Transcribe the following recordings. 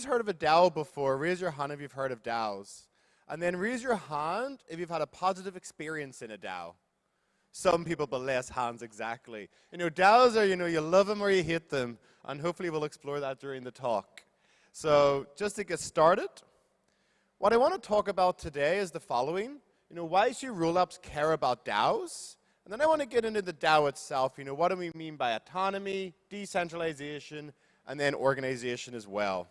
who's heard of a DAO before? Raise your hand if you've heard of DAOs. And then raise your hand if you've had a positive experience in a DAO. Some people, but less hands exactly. DAOs are, you love them or you hate them. And hopefully we'll explore that during the talk. So just to get started, what I want to talk about today is the following. Why should rollups care about DAOs? And then I want to get into the DAO itself. What do we mean by autonomy, decentralization, and then organization as well.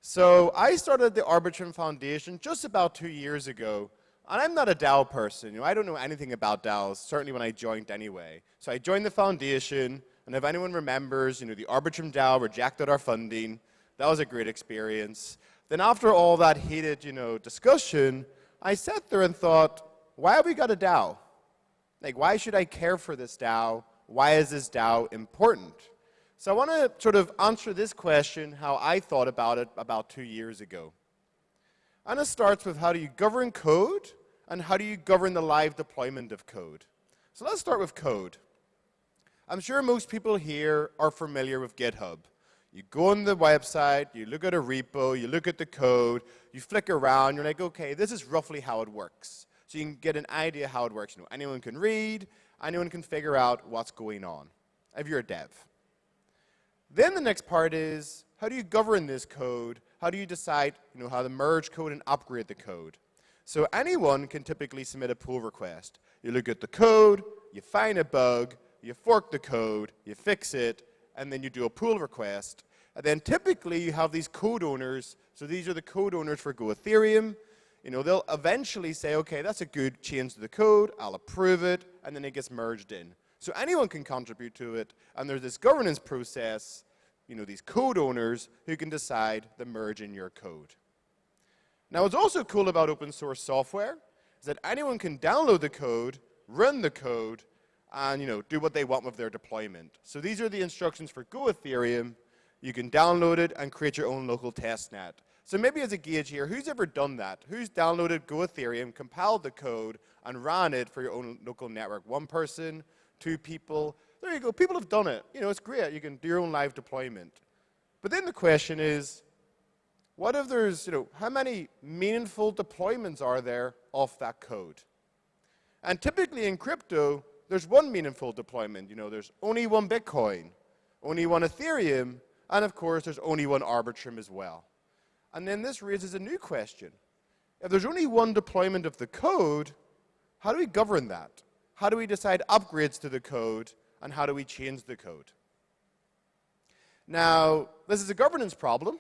So I started the Arbitrum Foundation just about 2 years ago. And I'm not a DAO person. I don't know anything about DAOs, certainly when I joined anyway. So I joined the foundation, and if anyone remembers, the ArbitrumDAO rejected our funding. That was a great experience. Then after all that heated, discussion, I sat there and thought, why have we got a DAO? Like, why should I care for this DAO? Why is this DAO important? So I want to sort of answer this question, how I thought about it about 2 years ago. And it starts with how do you govern code, and how do you govern the live deployment of code? So let's start with code. I'm sure most people here are familiar with GitHub. You go on the website, you look at a repo, you look at the code, you flick around, you're like, okay, this is roughly how it works. So you can get an idea how it works. Anyone can read, anyone can figure out what's going on, if you're a dev. Then the next part is, how do you govern this code? How do you decide how to merge code and upgrade the code? So anyone can typically submit a pull request. You look at the code, you find a bug, you fork the code, you fix it, and then you do a pull request. And then typically you have these code owners. So these are the code owners for Go Ethereum. They'll eventually say, okay, that's a good change to the code, I'll approve it, and then it gets merged in. So anyone can contribute to it, and there's this governance process, these code owners who can decide the merge in your code. Now, what's also cool about open source software is that anyone can download the code, run the code, and do what they want with their deployment. So these are the instructions for Go Ethereum. You can download it and create your own local testnet. So maybe as a gauge here, who's ever done that? Who's downloaded Go Ethereum, compiled the code, and ran it for your own local network? One person, two people. There you go. People have done it. It's great. You can do your own live deployment. But then the question is, what if there's, how many meaningful deployments are there of that code? And typically in crypto, there's one meaningful deployment. There's only one Bitcoin, only one Ethereum, and of course, there's only one Arbitrum as well. And then this raises a new question. If there's only one deployment of the code, how do we govern that? How do we decide upgrades to the code, and how do we change the code? Now, this is a governance problem,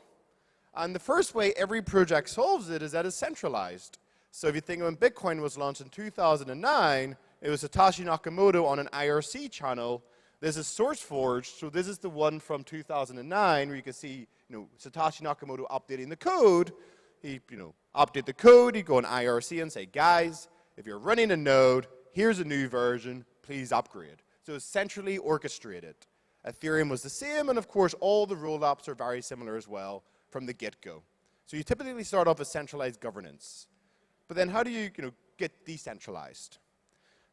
and the first way every project solves it is that it's centralized. So if you think when Bitcoin was launched in 2009, it was Satoshi Nakamoto on an IRC channel. This is SourceForge, so this is the one from 2009 where you can see Satoshi Nakamoto updating the code. He update the code, he'd go on IRC and say, guys, if you're running a node, here's a new version, please upgrade. So it's centrally orchestrated. Ethereum was the same, and of course all the rollups are very similar as well from the get-go. So you typically start off with centralized governance. But then how do you get decentralized?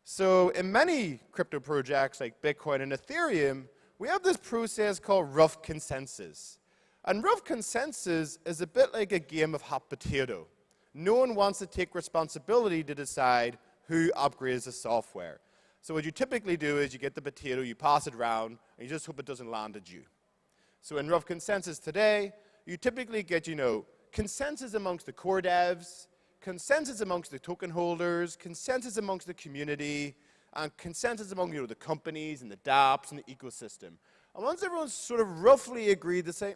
So in many crypto projects like Bitcoin and Ethereum, we have this process called rough consensus. And rough consensus is a bit like a game of hot potato. No one wants to take responsibility to decide who upgrades the software. So what you typically do is you get the potato, you pass it around, and you just hope it doesn't land at you. So in rough consensus today, you typically get, consensus amongst the core devs, consensus amongst the token holders, consensus amongst the community, and consensus among the companies and the dApps and the ecosystem. And once everyone's sort of roughly agreed to say,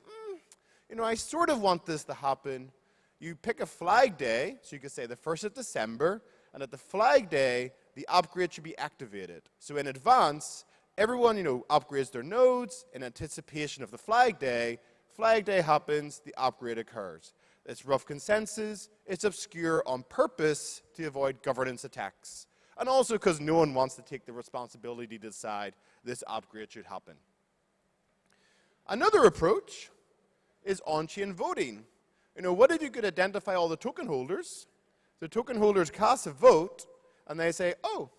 I sort of want this to happen, you pick a flag day, so you could say the 1st of December, and at the flag day, the upgrade should be activated. So in advance, everyone upgrades their nodes in anticipation of the flag day. Flag day happens, the upgrade occurs. It's rough consensus, it's obscure on purpose to avoid governance attacks. And also because no one wants to take the responsibility to decide this upgrade should happen. Another approach is on-chain voting. What if you could identify all the token holders? The token holders cast a vote, and they say, oh,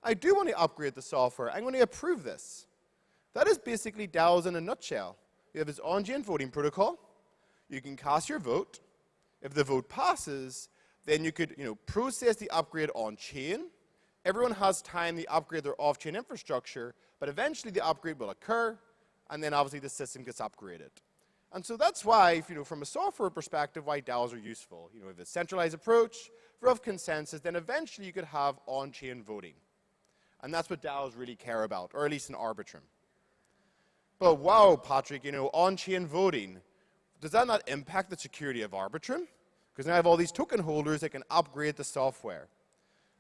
I do want to upgrade the software. I'm going to approve this. That is basically DAOs in a nutshell. You have this on-chain voting protocol. You can cast your vote. If the vote passes, then you could, process the upgrade on-chain. Everyone has time to upgrade their off-chain infrastructure, but eventually the upgrade will occur, and then obviously the system gets upgraded. And so that's why, from a software perspective, why DAOs are useful. If it's a centralized approach, rough consensus, then eventually you could have on-chain voting. And that's what DAOs really care about, or at least in Arbitrum. But wow, Patrick, on-chain voting, does that not impact the security of Arbitrum? Because now I have all these token holders that can upgrade the software.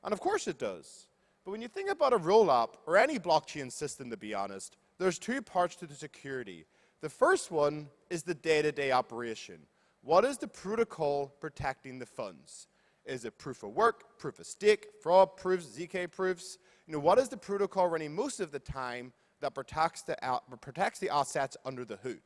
And of course it does. But when you think about a roll-up, or any blockchain system, to be honest, there's two parts to the security. The first one is the day-to-day operation. What is the protocol protecting the funds? Is it proof of work, proof of stake, fraud proofs, ZK proofs? What is the protocol running most of the time that protects the assets under the hood?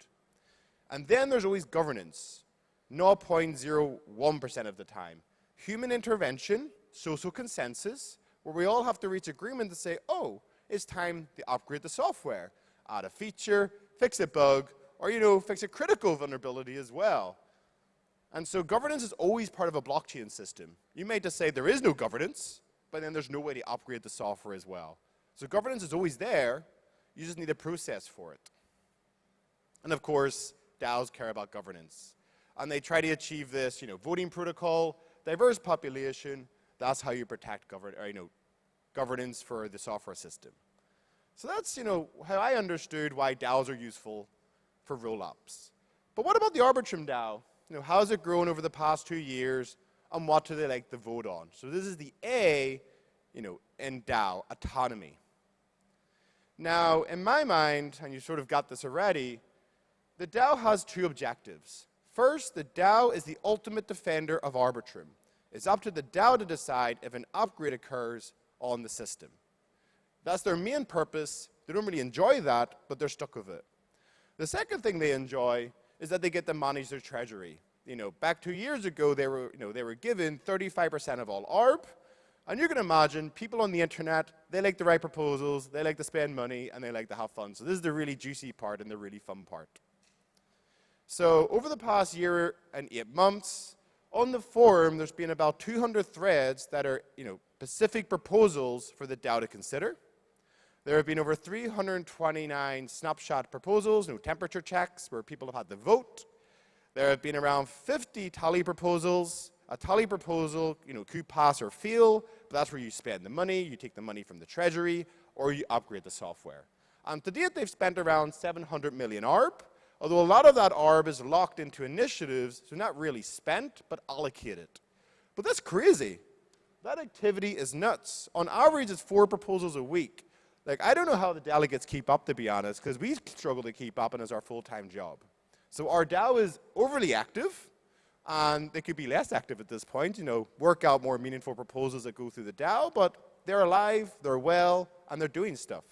And then there's always governance, 0.01% of the time. Human intervention, social consensus, where we all have to reach agreement to say, oh, it's time to upgrade the software, add a feature, fix a bug, or fix a critical vulnerability as well. And so governance is always part of a blockchain system. You may just say there is no governance, but then there's no way to upgrade the software as well. So governance is always there, you just need a process for it. And of course, DAOs care about governance. And they try to achieve this, voting protocol, diverse population, that's how you protect governance for the software system. So that's, how I understood why DAOs are useful for roll-ups. But what about the ArbitrumDAO? How has it grown over the past 2 years, and what do they like to vote on? So this is the A, in DAO, autonomy. Now, in my mind, and you sort of got this already, the DAO has two objectives. First, the DAO is the ultimate defender of Arbitrum. It's up to the DAO to decide if an upgrade occurs on the system. That's their main purpose. They don't really enjoy that, but they're stuck with it. The second thing they enjoy is that they get to manage their treasury. Back 2 years ago, they were given 35% of all ARB. And you can imagine, people on the internet, they like to write proposals, they like to spend money, and they like to have fun. So this is the really juicy part and the really fun part. So over the past year and 8 months, on the forum, there's been about 200 threads that are, specific proposals for the DAO to consider. There have been over 329 snapshot proposals, temperature checks, where people have had to vote. There have been around 50 tally proposals. A tally proposal, could pass or fail, but that's where you spend the money, you take the money from the treasury, or you upgrade the software. And to date, they've spent around 700 million ARB, although a lot of that ARB is locked into initiatives, so not really spent, but allocated. But that's crazy. That activity is nuts. On average, it's 4 proposals a week. I don't know how the delegates keep up, to be honest, because we struggle to keep up, and it's our full-time job. So our DAO is overly active, and they could be less active at this point, work out more meaningful proposals that go through the DAO, but they're alive, they're well, and they're doing stuff.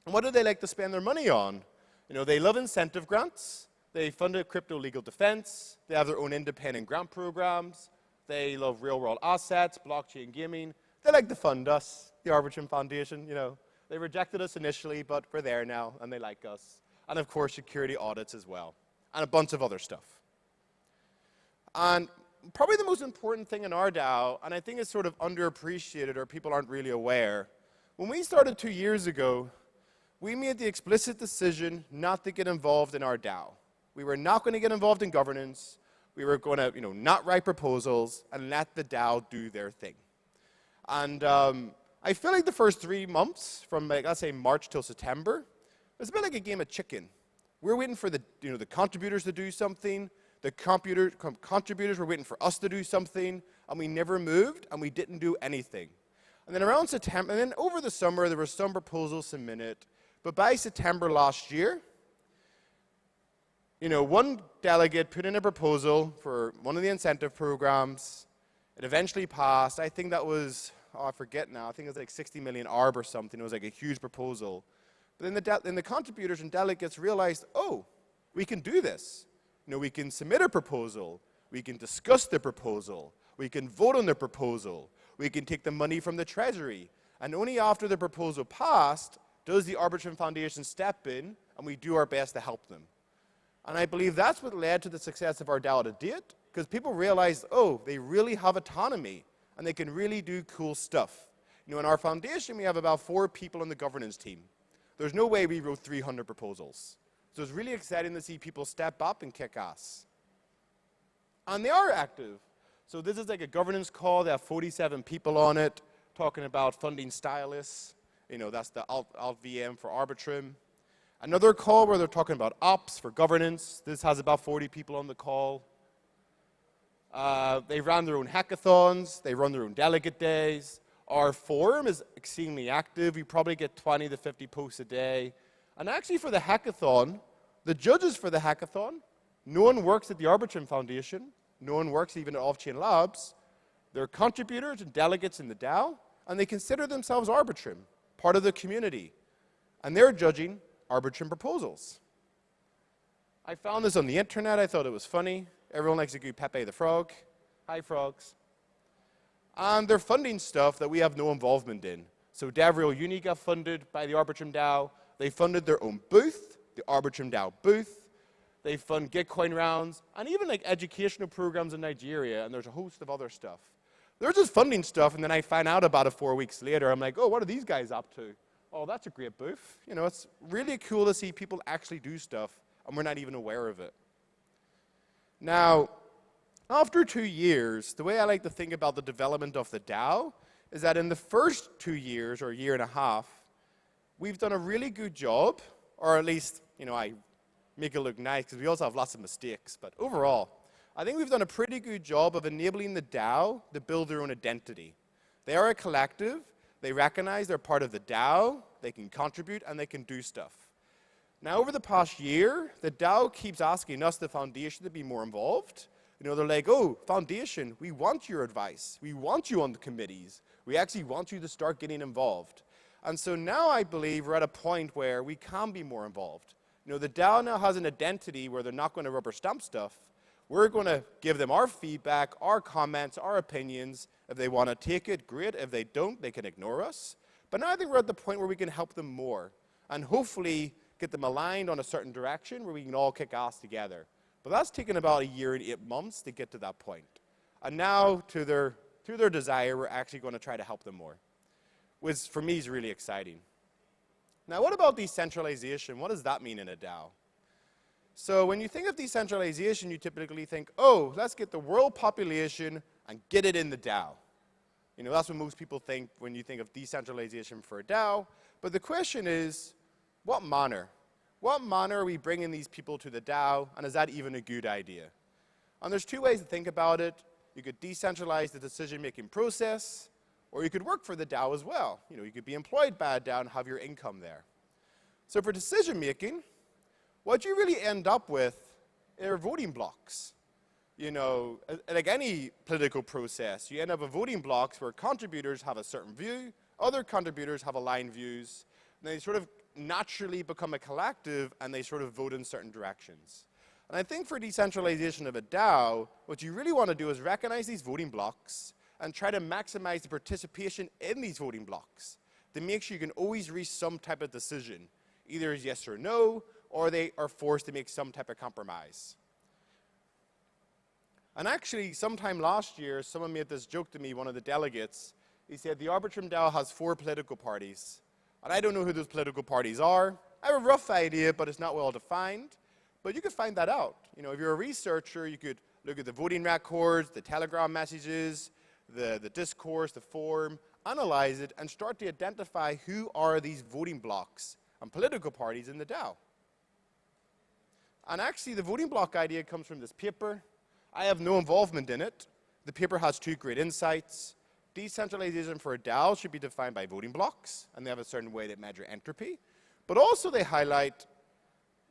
And what do they like to spend their money on? They love incentive grants. They funded crypto legal defense. They have their own independent grant programs. They love real-world assets, blockchain gaming. They like to fund us, the Arbitrum Foundation, They rejected us initially, but we're there now, and they like us. And of course, security audits as well, and a bunch of other stuff. And probably the most important thing in our DAO, and I think it's sort of underappreciated or people aren't really aware, when we started 2 years ago, we made the explicit decision not to get involved in our DAO. We were not going to get involved in governance. We were going to, not write proposals and let the DAO do their thing. And I feel like the first 3 months, from let's say March till September, it was a bit like a game of chicken. We were waiting for the contributors to do something. The contributors were waiting for us to do something, and we never moved, and we didn't do anything. And then around September, and then over the summer, there were some proposals submitted. But by September last year, one delegate put in a proposal for one of the incentive programs. It eventually passed. I think that was, I forget now, I think it was like 60 million ARB or something. It was like a huge proposal. But then the contributors and delegates realized, oh, we can do this. We can submit a proposal. We can discuss the proposal. We can vote on the proposal. We can take the money from the treasury. And only after the proposal passed does the Arbitrum Foundation step in, and we do our best to help them. And I believe that's what led to the success of our DAO to date, because people realized, oh, they really have autonomy, and they can really do cool stuff. You know, in our foundation, we have about 4 people on the governance team. There's no way we wrote 300 proposals. So it's really exciting to see people step up and kick ass. And they are active. So this is like a governance call. They have 47 people on it, talking about funding stylists. You know, that's the alt VM for Arbitrum. Another call where they're talking about ops for governance. This has about 40 people on the call. They ran their own hackathons. They run their own delegate days. Our forum is extremely active. We probably get 20 to 50 posts a day. And actually for the hackathon, the judges for the hackathon, no one works at the Arbitrum Foundation. No one works even at Off-Chain Labs. They're contributors and delegates in the DAO, and they consider themselves Arbitrum, part of the community. And they're judging Arbitrum proposals. I found this on the internet. I thought it was funny. Everyone likes to do Pepe the Frog. Hi, frogs. And they're funding stuff that we have no involvement in. So DevReal Uni got funded by the ArbitrumDAO. They funded their own booth, the ArbitrumDAO booth. They fund Gitcoin rounds, and even like educational programs in Nigeria, and there's a host of other stuff. They're just funding stuff, and then I find out about it 4 weeks later. I'm like, oh, what are these guys up to? Oh, that's a great booth. You know, it's really cool to see people actually do stuff, and we're not even aware of it. Now, after 2 years, the way I like to think about the development of the DAO is that in the first 2 years, or a year and a half, we've done a really good job, or at least, you know, I make it look nice, because we also have lots of mistakes. But overall, I think we've done a pretty good job of enabling the DAO to build their own identity. They are a collective. They recognize they're part of the DAO. They can contribute, and they can do stuff. Now, over the past year, the DAO keeps asking us, the foundation, to be more involved. You know, they're like, oh, foundation, we want your advice. We want you on the committees. We actually want you to start getting involved. And so now I believe we're at a point where we can be more involved. You know, the DAO now has an identity where they're not going to rubber stamp stuff. We're going to give them our feedback, our comments, our opinions. If they want to take it, great. If they don't, they can ignore us. But now I think we're at the point where we can help them more and hopefully get them aligned on a certain direction where we can all kick ass together. But that's taken about a year and 8 months to get to that point. And now, to their desire, we're actually going to try to help them more, which for me is really exciting. Now, what about decentralization? What does that mean in a DAO? So when you think of decentralization, you typically think, oh, let's get the world population and get it in the DAO. You know, that's what most people think when you think of decentralization for a DAO. But the question is, what manner? What manner are we bringing these people to the DAO, and is that even a good idea? And there's 2 ways to think about it. You could decentralize the decision-making process, or you could work for the DAO as well. You know, you could be employed by a DAO and have your income there. So for decision-making, what you really end up with are voting blocks. You know, like any political process, you end up with voting blocks where contributors have a certain view, other contributors have aligned views, and they sort of naturally become a collective, and they sort of vote in certain directions. And I think for decentralization of a DAO, what you really want to do is recognize these voting blocks and try to maximize the participation in these voting blocks to make sure you can always reach some type of decision, either as yes or no, or they are forced to make some type of compromise. And actually, sometime last year, someone made this joke to me, one of the delegates. He said, the ArbitrumDAO has 4 political parties. And I don't know who those political parties are. I have a rough idea, but it's not well defined. But you could find that out. You know, if you're a researcher, you could look at the voting records, the Telegram messages, the discourse, the forum, analyze it, and start to identify who are these voting blocks and political parties in the DAO. And actually, the voting block idea comes from this paper. I have no involvement in it. The paper has 2 great insights. Decentralization for a DAO should be defined by voting blocks, and they have a certain way that measure entropy. But also they highlight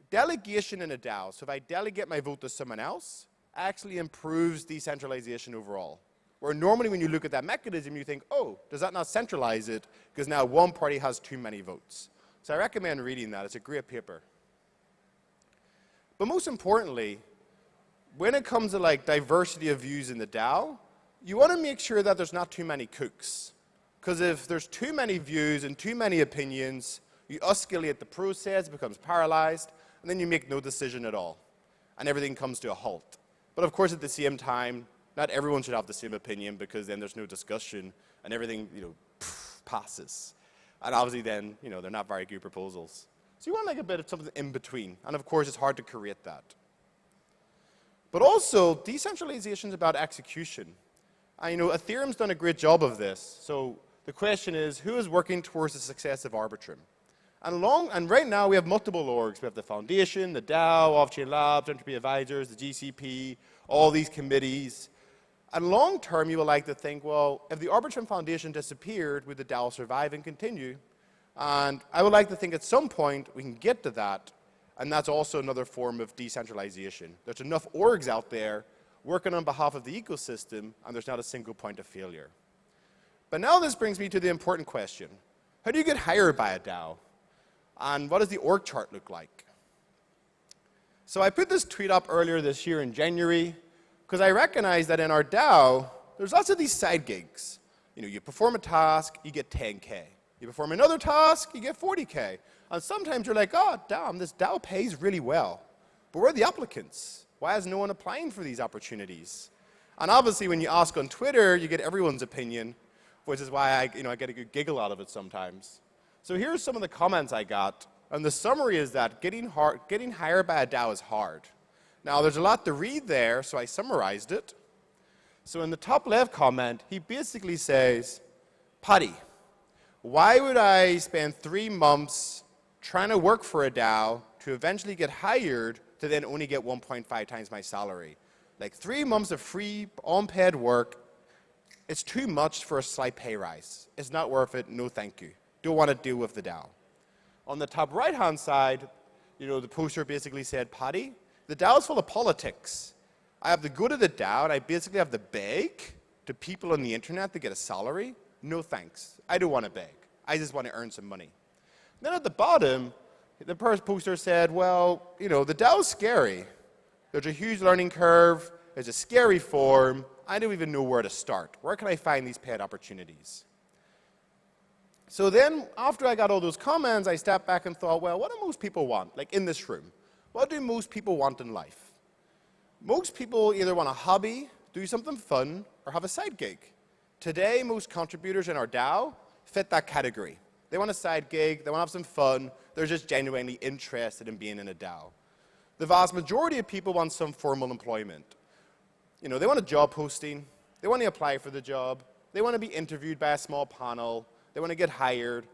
delegation in a DAO. So if I delegate my vote to someone else, actually improves decentralization overall. Where normally when you look at that mechanism, you think, oh, does that not centralize it? Because now one party has too many votes. So I recommend reading that. It's a great paper. But most importantly, when it comes to like diversity of views in the DAO, you want to make sure that there's not too many cooks. Because if there's too many views and too many opinions, you escalate the process, it becomes paralyzed, and then you make no decision at all. and everything comes to a halt. But of course, at the same time, not everyone should have the same opinion, because then there's no discussion and everything, passes. And obviously then, they're not very good proposals. So you want like a bit of something in between. And of course, it's hard to create that. But also, decentralization is about execution. And Ethereum's done a great job of this. So the question is, who is working towards the success of Arbitrum? And right now, we have multiple orgs. We have the Foundation, the DAO, Off-Chain Labs, Entropy Advisors, the GCP, all these committees. And long term, you would like to think, well, if the Arbitrum Foundation disappeared, would the DAO survive and continue? And I would like to think at some point we can get to that, and that's also another form of decentralization. There's enough orgs out there working on behalf of the ecosystem, and there's not a single point of failure. But now this brings me to the important question. How do you get hired by a DAO? And what does the org chart look like? So I put this tweet up earlier this year in January, because I recognize that in our DAO, there's lots of these side gigs. You perform a task, you get 10K. You perform another task, you get 40K. And sometimes you're like, oh, damn, this DAO pays really well. But where are the applicants? Why is no one applying for these opportunities? And obviously, when you ask on Twitter, you get everyone's opinion, which is why I get a good giggle out of it sometimes. So here's some of the comments I got. And the summary is that getting hired by a DAO is hard. Now, there's a lot to read there, so I summarized it. So in the top left comment, he basically says, Paddy, why would I spend 3 months trying to work for a DAO to eventually get hired to then only get 1.5 times my salary? Like 3 months of free, unpaid work, it's too much for a slight pay rise. It's not worth it, no thank you. Don't want to deal with the DAO. On the top right-hand side, the poster basically said, Paddy, the DAO is full of politics. I have to go to the DAO, and I basically have to beg to people on the internet to get a salary. No thanks. I don't want to beg. I just want to earn some money. Then at the bottom, the poster said, well, the DAO is scary. There's a huge learning curve. There's a scary form. I don't even know where to start. Where can I find these paid opportunities? So then, after I got all those comments, I stepped back and thought, well, what do most people want? Like in this room, what do most people want in life? Most people either want a hobby, do something fun, or have a side gig. Today, most contributors in our DAO fit that category. They want a side gig, they want to have some fun, they're just genuinely interested in being in a DAO. The vast majority of people want some formal employment. They want a job posting, they want to apply for the job, they want to be interviewed by a small panel, they want to get hired,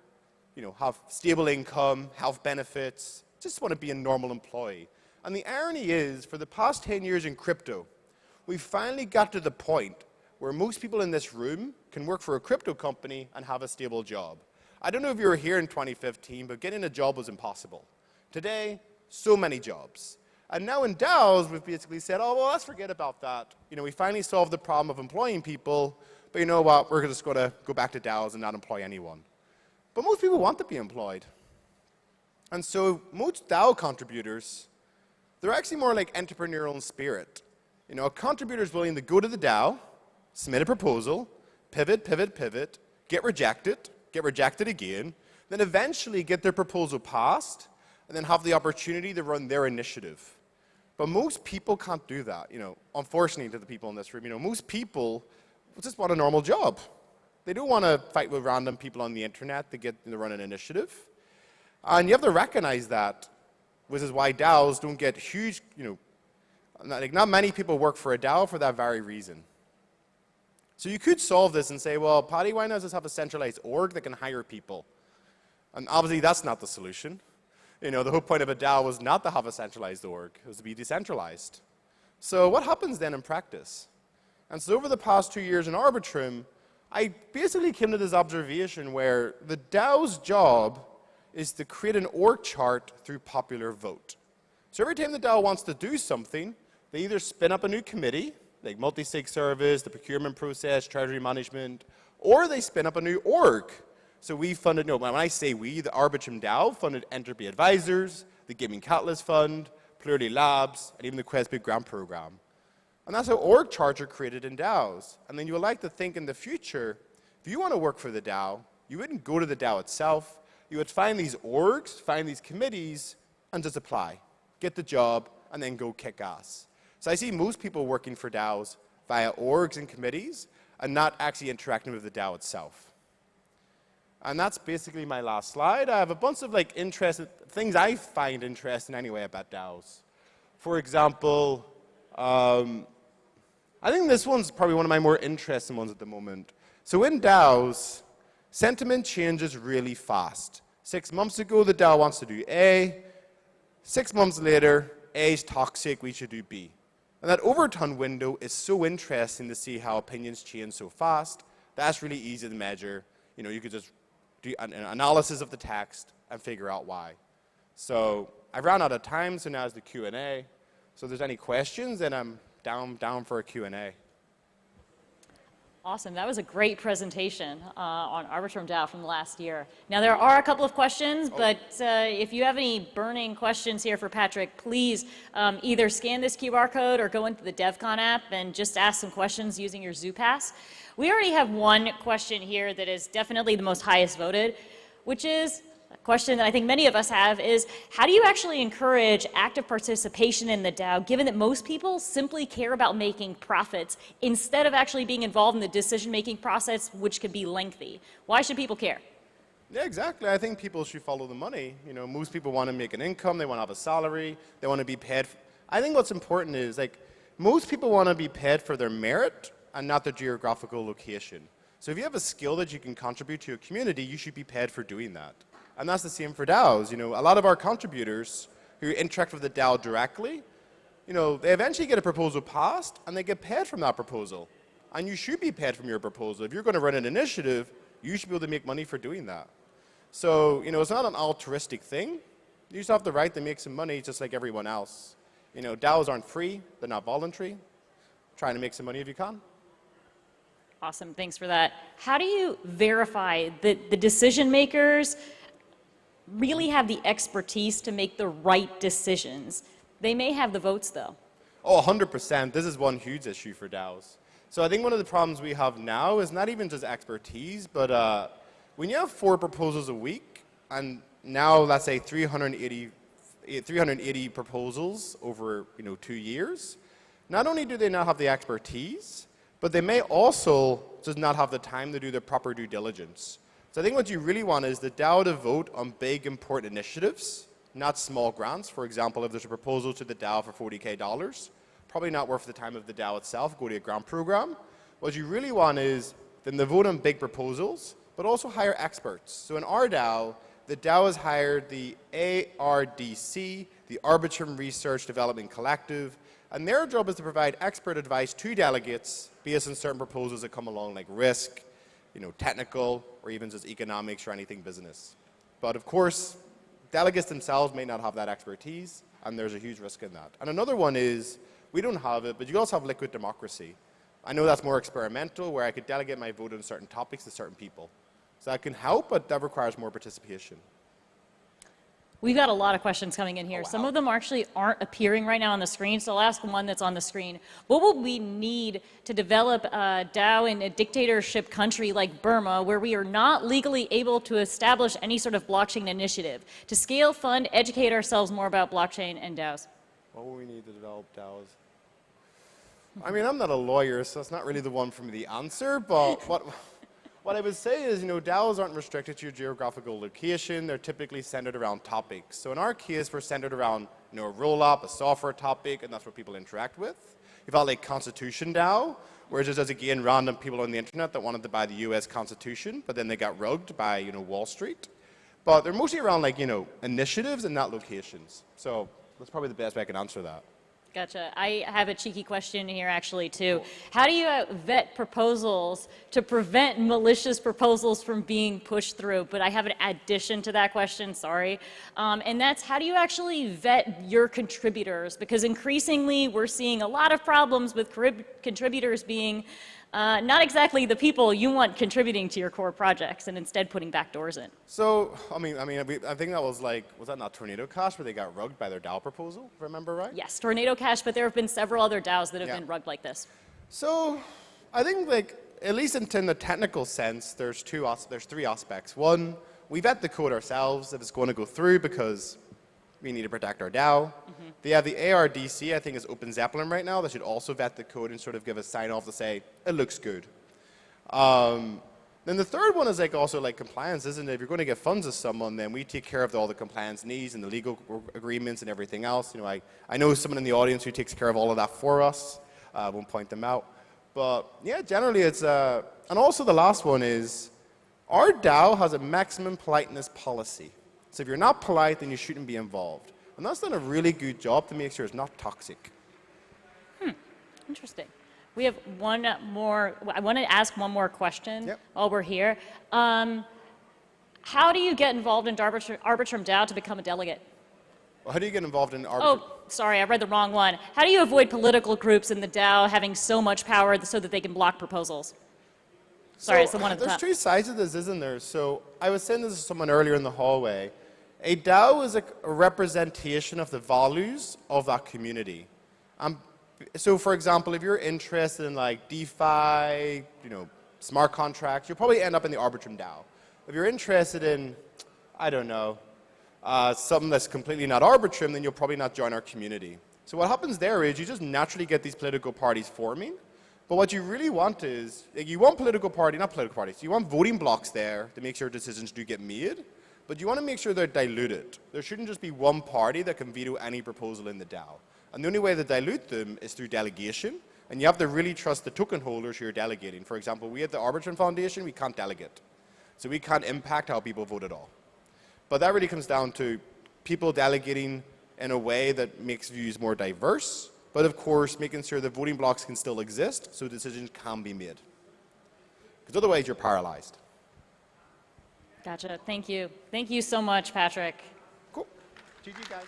have stable income, health benefits, just want to be a normal employee. And the irony is, for the past 10 years in crypto, we finally got to the point where most people in this room can work for a crypto company and have a stable job. I don't know if you were here in 2015, but getting a job was impossible. Today, so many jobs. And now in DAOs, we've basically said, oh, well, let's forget about that. We finally solved the problem of employing people, but you know what, we're just going to go back to DAOs and not employ anyone. But most people want to be employed. And so most DAO contributors, they're actually more like entrepreneurial in spirit. A contributor is willing to go to the DAO, submit a proposal, pivot, get rejected again, then eventually get their proposal passed, and then have the opportunity to run their initiative. But most people can't do that, unfortunately to the people in this room. Most people just want a normal job. They don't want to fight with random people on the internet to run an initiative. And you have to recognize that, which is why DAOs don't get huge, not many people work for a DAO for that very reason. So you could solve this and say, well, Paddy, why not just have a centralized org that can hire people? And obviously that's not the solution. The whole point of a DAO was not to have a centralized org, it was to be decentralized. So what happens then in practice? And so over the past 2 years in Arbitrum, I basically came to this observation where the DAO's job is to create an org chart through popular vote. So every time the DAO wants to do something, they either spin up a new committee, like multi-sig service, the procurement process, treasury management, or they spin up a new org. So we funded, when I say we, the ArbitrumDAO funded Entropy Advisors, the Gaming Catalyst Fund, Plurality Labs, and even the Questbit Grant Program. And that's how org charts are created in DAOs. And then you would like to think in the future, if you want to work for the DAO, you wouldn't go to the DAO itself. You would find these orgs, find these committees, and just apply. Get the job, and then go kick ass. So I see most people working for DAOs via orgs and committees and not actually interacting with the DAO itself. And that's basically my last slide. I have a bunch of like interesting things I find interesting anyway about DAOs. For example, I think this one's probably one of my more interesting ones at the moment. So in DAOs, sentiment changes really fast. 6 months ago, the DAO wants to do A. 6 months later, A is toxic, we should do B. And that overturn window is so interesting to see how opinions change so fast. That's really easy to measure. You know, you could just do an analysis of the text and figure out why. So I've run out of time, so now is the Q&A. So if there's any questions, then I'm down for a Q&A. Awesome. That was a great presentation on ArbitrumDAO from last year. Now, there are a couple of questions, but if you have any burning questions here for Patrick, please either scan this QR code or go into the Devcon app and just ask some questions using your ZooPass. We already have one question here that is definitely the most highest voted, which is a question that I think many of us have is, how do you actually encourage active participation in the DAO, given that most people simply care about making profits instead of actually being involved in the decision-making process, which can be lengthy? Why should people care? Yeah, exactly. I think people should follow the money. You know, most people want to make an income, they want to have a salary, they want to be paid. I think what's important is, like, most people want to be paid for their merit and not their geographical location. So if you have a skill that you can contribute to a community, you should be paid for doing that. And that's the same for DAOs. You know, a lot of our contributors who interact with the DAO directly, you know, they eventually get a proposal passed and they get paid from that proposal. And you should be paid from your proposal. If you're going to run an initiative, you should be able to make money for doing that. So, you know, it's not an altruistic thing. You just have the right to make some money just like everyone else. You know, DAOs aren't free, they're not voluntary. Trying to make some money if you can. Awesome, thanks for that. How do you verify that the decision makers really have the expertise to make the right decisions? They may have the votes, though. Oh, 100%. This is one huge issue for DAOs. So I think one of the problems we have now is not even just expertise, but when you have 4 proposals a week, and now let's say 380 proposals over 2 years, not only do they not have the expertise, but they may also just not have the time to do the proper due diligence. So I think what you really want is the DAO to vote on big, important initiatives, not small grants. For example, if there's a proposal to the DAO for $40K, probably not worth the time of the DAO itself, go to a grant program. What you really want is them to vote on big proposals, but also hire experts. So in our DAO, the DAO has hired the ARDC, the Arbitrum Research Development Collective, and their job is to provide expert advice to delegates based on certain proposals that come along, like risk, technical, or even just economics or anything business. But of course, delegates themselves may not have that expertise, and there's a huge risk in that. And another one is, we don't have it, but you also have liquid democracy. I know that's more experimental, where I could delegate my vote on certain topics to certain people. So that can help, but that requires more participation. We've got a lot of questions coming in here. Oh, wow. Some of them actually aren't appearing right now on the screen, so I'll ask one that's on the screen. What will we need to develop a DAO in a dictatorship country like Burma, where we are not legally able to establish any sort of blockchain initiative, to scale, fund, educate ourselves more about blockchain and DAOs? What will we need to develop DAOs? I mean, I'm not a lawyer, so it's not really the one for me to answer, but what I would say is, DAOs aren't restricted to your geographical location. They're typically centered around topics. So in our case, we're centered around, a roll-up, a software topic, and that's what people interact with. You've got like Constitution DAO, where it's just, again, random people on the internet that wanted to buy the US Constitution, but then they got rugged by, Wall Street. But they're mostly around like, initiatives and not locations. So that's probably the best way I can answer that. Gotcha. I have a cheeky question here, actually, too. How do you vet proposals to prevent malicious proposals from being pushed through? But I have an addition to that question, sorry. And that's, how do you actually vet your contributors? Because increasingly, we're seeing a lot of problems with contributors being not exactly the people you want contributing to your core projects, and instead putting backdoors in. So, I think that was that not Tornado Cash, where they got rugged by their DAO proposal, if I remember right? Yes, Tornado Cash, but there have been several other DAOs that have been rugged like this. So, I think, at least in the technical sense, there's 3 aspects. One, we vet the code ourselves if it's going to go through, because we need to protect our DAO. Mm-hmm. They have the ARDC, I think is Open Zeppelin right now. They should also vet the code and sort of give a sign off to say, it looks good. Then the third one is like also like compliance, isn't it? If you're going to get funds to someone, then we take care of all the compliance needs and the legal agreements and everything else. You know, I know someone in the audience who takes care of all of that for us. I won't point them out. But yeah, generally it's, and also the last one is, our DAO has a maximum politeness policy. So if you're not polite, then you shouldn't be involved. And that's done a really good job to make sure it's not toxic. Interesting. We have one more, I want to ask one more question while we're here. How do you get involved in ArbitrumDAO to become a delegate? Well, how do you get involved in Arbitrum? Oh, sorry, I read the wrong one. How do you avoid political groups in the DAO having so much power so that they can block proposals? Sorry, it's the one at the top. There's two sides of this, isn't there? So I was saying this to someone earlier in the hallway. A DAO is a representation of the values of that community. So for example, if you're interested in like DeFi, you know, smart contracts, you'll probably end up in the ArbitrumDAO. If you're interested in, I don't know, something that's completely not Arbitrum, then you'll probably not join our community. So what happens there is you just naturally get these political parties forming. But what you really want is, you want political party, not political parties, you want voting blocks there to make sure decisions do get made, but you want to make sure they're diluted. There shouldn't just be one party that can veto any proposal in the DAO. And the only way to dilute them is through delegation, and you have to really trust the token holders who you're delegating. For example, we at the Arbitrum Foundation, we can't delegate. So we can't impact how people vote at all. But that really comes down to people delegating in a way that makes views more diverse, but of course making sure that voting blocks can still exist so decisions can be made. Because otherwise you're paralyzed. Gotcha. Thank you. Thank you so much, Patrick. Cool. GG, guys.